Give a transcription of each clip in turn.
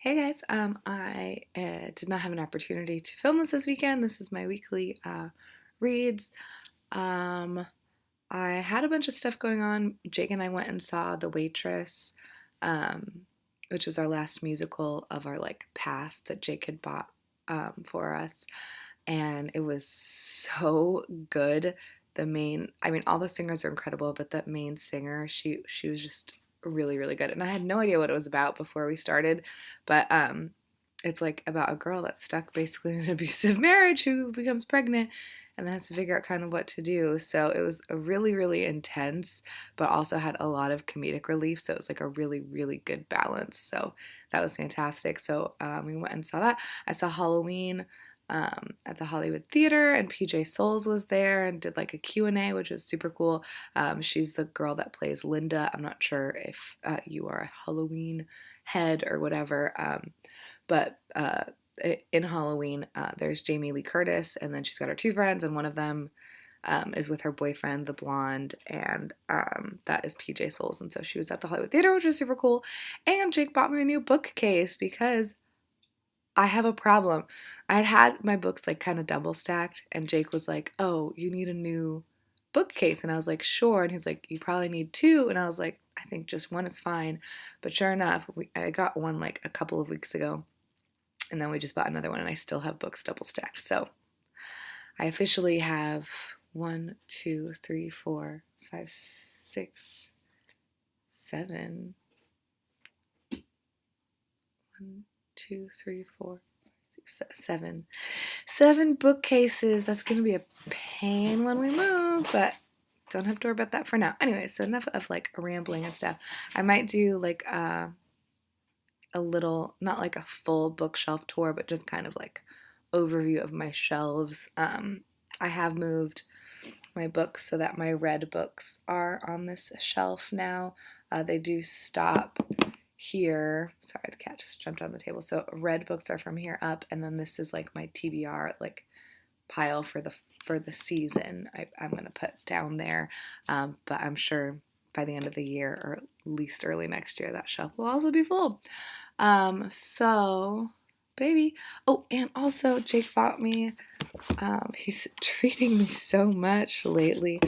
Hey guys, I did not have an opportunity to film this weekend. This is my weekly reads. Um, I had a bunch of stuff going on. Jake and I went and saw The Waitress, um, which was our last musical of our like past that Jake had bought for us, and it was so good. All the singers are incredible, but that main singer, she was just really really good, and I had no idea what it was about before we started, but it's like about a girl that's stuck basically in an abusive marriage who becomes pregnant and then has to figure out kind of what to do. So it was a really, really intense, but also had a lot of comedic relief. So it was like a really, really good balance. So that was fantastic. So we went and saw that. I saw Halloween at the Hollywood Theater, and PJ Souls was there and did like a Q&A, which was super cool. She's the girl that plays Linda. I'm not sure if you are a Halloween head or whatever, but in Halloween, there's Jamie Lee Curtis, and then she's got her two friends, and one of them is with her boyfriend, the blonde, and that is PJ Souls. And so she was at the Hollywood Theater, which was super cool. And Jake bought me a new bookcase because I have a problem. I'd had my books like kind of double stacked, and Jake was like, "Oh, you need a new bookcase." And I was like, "Sure." And he's like, "You probably need two." And I was like, "I think just one is fine." But sure enough, I got one like a couple of weeks ago, and then we just bought another one, and I still have books double stacked. So I officially have one, two, three, four, five, six, seven. One, two, three, four, seven. Seven bookcases. That's going to be a pain when we move, but don't have to worry about that for now. Anyway, so enough of like rambling and stuff. I might do like a little, not like a full bookshelf tour, but just kind of like overview of my shelves. I have moved my books so that my red books are on this shelf now. They do stop here. Sorry, the cat just jumped on the table. So red books are from here up, and then this is like my TBR like pile for the season. I'm gonna put down there, but I'm sure by the end of the year or at least early next year that shelf will also be full. So baby. Oh, and also Jake bought me. He's treating me so much lately.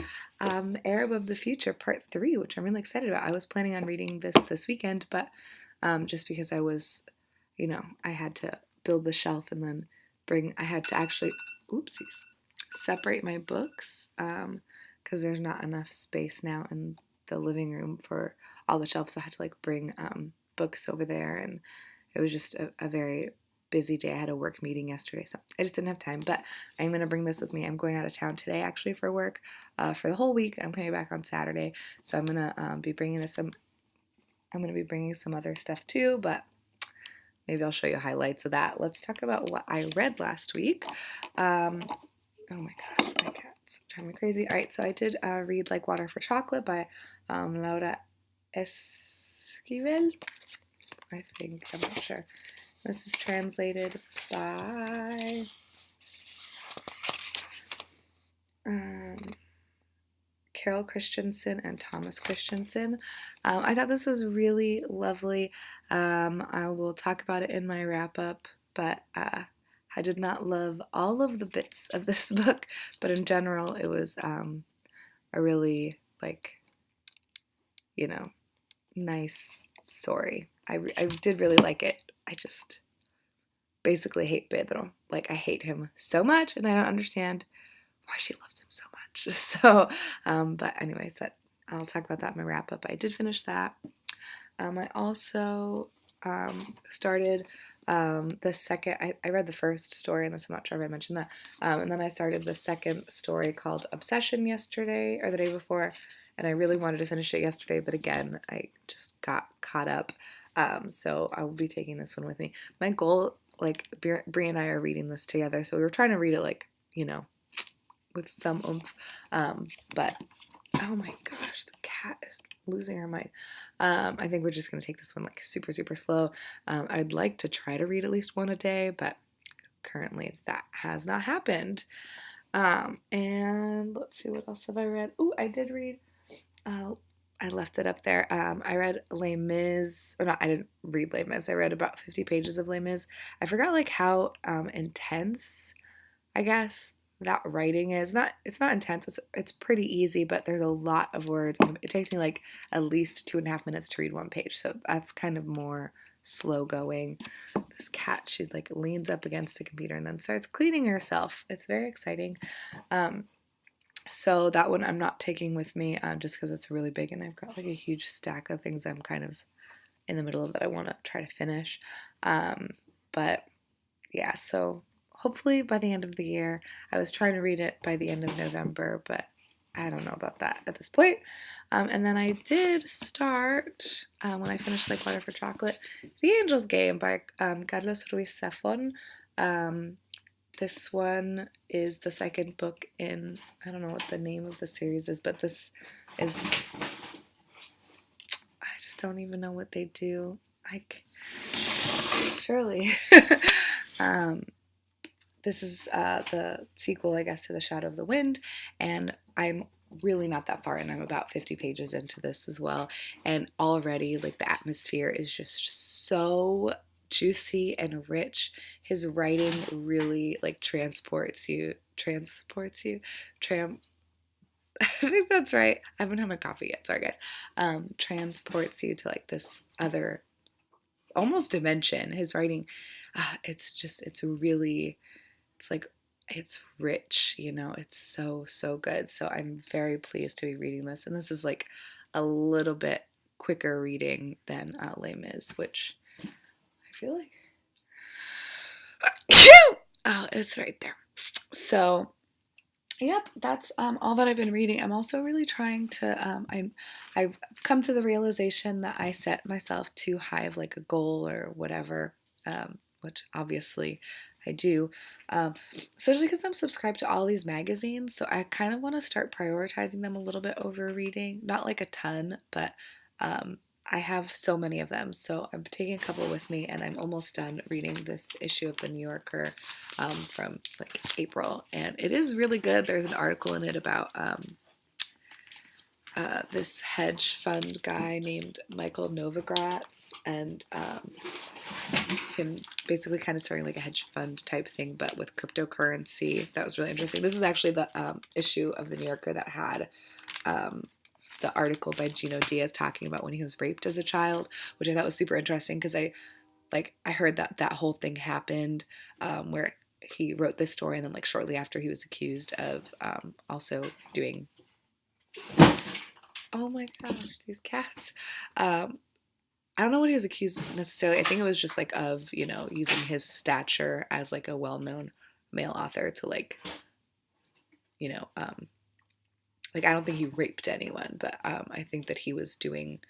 Arab of the Future Part 3, which I'm really excited about. I was planning on reading this weekend, but just because I had to build the shelf and then I had to actually, oopsies, separate my books because there's not enough space now in the living room for all the shelves. So I had to like bring books over there, and it was just a very busy day. I had a work meeting yesterday, so I just didn't have time. But I'm going to bring this with me. I'm going out of town today, actually, for work for the whole week. I'm coming back on Saturday, so I'm going to be bringing this some. I'm going to be bringing some other stuff too, but maybe I'll show you highlights of that. Let's talk about what I read last week. Oh my gosh, my cat's driving me crazy. All right, so I did read Like Water for Chocolate by Laura Esquivel. I think, I'm not sure. This is translated by Carol Christensen and Thomas Christensen. I thought this was really lovely. I will talk about it in my wrap up, but I did not love all of the bits of this book, but in general, it was a really, like, nice story. I did really like it. I just basically hate Pedro. Like, I hate him so much, and I don't understand why she loves him so much. So, but anyways, I'll talk about that in my wrap up. I did finish that. I also started the second. I read the first story, and this I'm not sure if I mentioned that. And then I started the second story called Obsession yesterday or the day before, and I really wanted to finish it yesterday, but again, I just got caught up. So I will be taking this one with me. My goal, like Brie and I are reading this together, so we were trying to read it like with some oomph. But oh my gosh, the cat is losing her mind. I think we're just gonna take this one like super, super slow. I'd like to try to read at least one a day, but currently that has not happened. And let's see, what else have I read? Oh, I did read. I left it up there. I read Les Mis, or not, I didn't read Les Mis. I read about 50 pages of Les Mis. I forgot like how intense, I guess, that writing is. It's not intense. It's pretty easy, but there's a lot of words. And it takes me like at least 2.5 minutes to read one page. So that's kind of more slow going. This cat, she's like leans up against the computer and then starts cleaning herself. It's very exciting. So that one I'm not taking with me just because it's really big and I've got like a huge stack of things I'm kind of in the middle of that I want to try to finish. But yeah, so hopefully by the end of the year. I was trying to read it by the end of November, but I don't know about that at this point. And then I did start, when I finished like Water for Chocolate, The Angel's Game by Carlos Ruiz Zafón. This one is the second book in, I don't know what the name of the series is, but this is, I just don't even know what they do. Surely. This is the sequel, I guess, to The Shadow of the Wind, and I'm really not that far in. I'm about 50 pages into this as well, and already, like, the atmosphere is just so juicy and rich. His writing really, like, transports you. I think that's right. I haven't had my coffee yet. Sorry, guys. Transports you to, like, this other, almost dimension. His writing, it's really, it's like, it's rich, you know, it's so, so good. So I'm very pleased to be reading this. And this is like a little bit quicker reading than Les Mis, which I feel like, oh, it's right there. So, yep, that's all that I've been reading. I'm also really trying to, I've come to the realization that I set myself too high of like a goal or whatever, which obviously I do, especially because I'm subscribed to all these magazines, so I kind of want to start prioritizing them a little bit over reading. Not like a ton, but I have so many of them, so I'm taking a couple with me, and I'm almost done reading this issue of the New Yorker from like April, and it is really good. There's an article in it about this hedge fund guy named Michael Novogratz, and him basically kind of starting like a hedge fund type thing, but with cryptocurrency. That was really interesting. This is actually the issue of the New Yorker that had the article by Gino Diaz talking about when he was raped as a child, which I thought was super interesting because I heard that whole thing happened where he wrote this story and then like shortly after he was accused of also doing, oh my gosh, these cats. I don't know what he was accused necessarily. I think it was just like of, you know, using his stature as like a well-known male author to like, you know, like I don't think he raped anyone, but I think that he was doing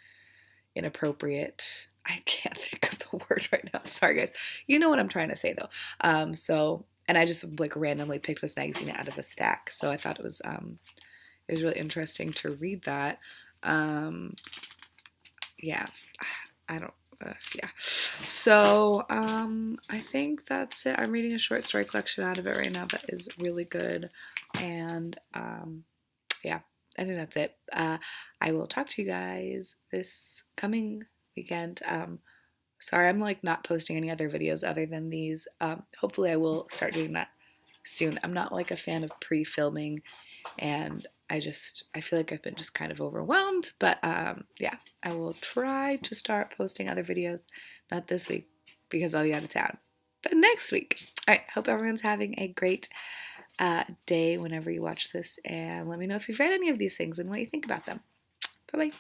inappropriate. I can't think of the word right now. I'm sorry, guys. You know what I'm trying to say though. And I just like randomly picked this magazine out of a stack, so I thought it was really interesting to read that. Yeah, I don't. Yeah. So I think that's it. I'm reading a short story collection out of it right now that is really good, and yeah, I think that's it. I will talk to you guys this coming weekend. Sorry, I'm like not posting any other videos other than these. Hopefully, I will start doing that soon. I'm not like a fan of pre-filming, and I feel like I've been just kind of overwhelmed, but yeah, I will try to start posting other videos, not this week because I'll be out of town, but next week. All right, hope everyone's having a great day whenever you watch this, and let me know if you've read any of these things and what you think about them. Bye-bye.